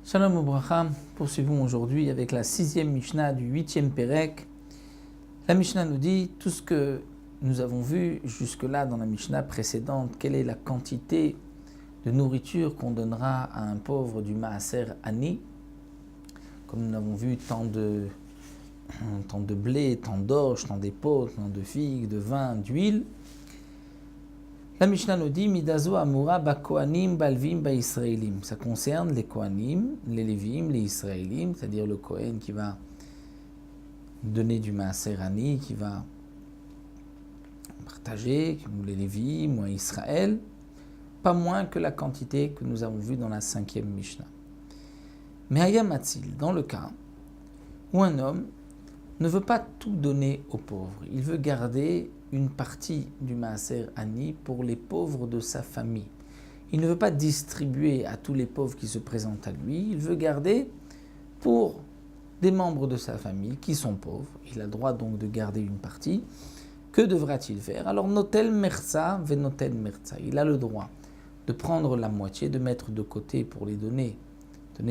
Shalom Ubracha, poursuivons aujourd'hui avec la 6e Mishnah du 8e Pérek. La Mishnah nous dit tout ce que nous avons vu jusque-là dans la Mishnah précédente, quelle est la quantité de nourriture qu'on donnera à un pauvre du Maaser Ani. Comme nous avons vu, tant de blé, tant d'orge, tant d'épeautres, tant de figues, de vin, d'huile. La Mishnah nous dit Midazo Amura ba Kohanim balvim ba Israélim. Ça concerne les Kohanim, les Lévim, les Israélim, c'est-à-dire le Kohen qui va donner du Maaser Ani, qui va partager, ou les Lévim, ou Israël, pas moins que la quantité que nous avons vue dans la 5e Mishnah. Mais Hayam Atzil, dans le cas où un homme ne veut pas tout donner aux pauvres, il veut garder une partie du Maaser Ani pour les pauvres de sa famille. Il ne veut pas distribuer à tous les pauvres qui se présentent à lui, il veut garder pour des membres de sa famille qui sont pauvres. Il a le droit donc de garder une partie. Que devra-t-il faire? Alors notel merza ve notel merza. Il a le droit de prendre la moitié, de mettre de côté pour les donner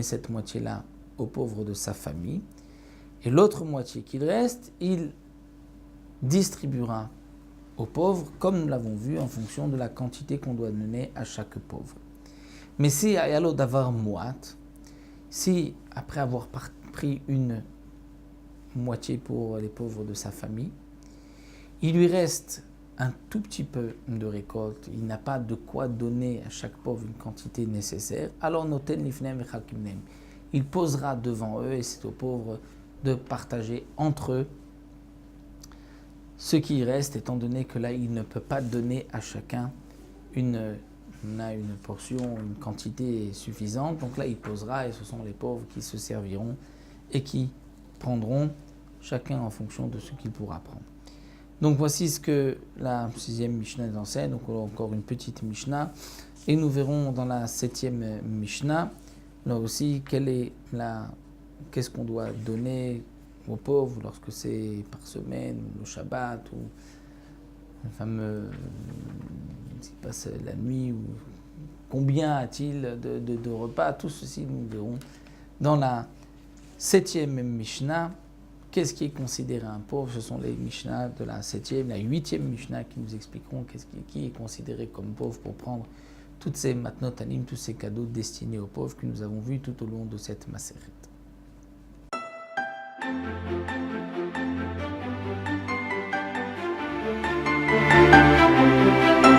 cette moitié-là aux pauvres de sa famille. Et l'autre moitié qu'il reste, il distribuera aux pauvres, comme nous l'avons vu, en fonction de la quantité qu'on doit donner à chaque pauvre. Mais si ayalo davar moat, si après avoir pris une moitié pour les pauvres de sa famille, il lui reste un tout petit peu de récolte, il n'a pas de quoi donner à chaque pauvre une quantité nécessaire, alors noten lifnem et chalkimnem. Il posera devant eux, et c'est aux pauvres de partager entre eux ce qui reste, étant donné que là, il ne peut pas donner à chacun une portion, une quantité suffisante. Donc là, il posera et ce sont les pauvres qui se serviront et qui prendront chacun en fonction de ce qu'il pourra prendre. Donc voici ce que la 6e Mishnah nous enseigne. Donc encore une petite Mishnah. Et nous verrons dans la 7e Mishnah, là aussi, qu'est-ce qu'on doit donner aux pauvres lorsque c'est par semaine, le Shabbat, ou le fameux qui passe la nuit, ou combien a-t-il de repas. Tout ceci, nous verrons dans la 7e Mishnah. Qu'est-ce qui est considéré un pauvre? Ce sont les Mishnah de la 7e, la 8e Mishnah qui nous expliqueront qui est considéré comme pauvre pour prendre toutes ces matnotanim, tous ces cadeaux destinés aux pauvres que nous avons vus tout au long de cette Maseret.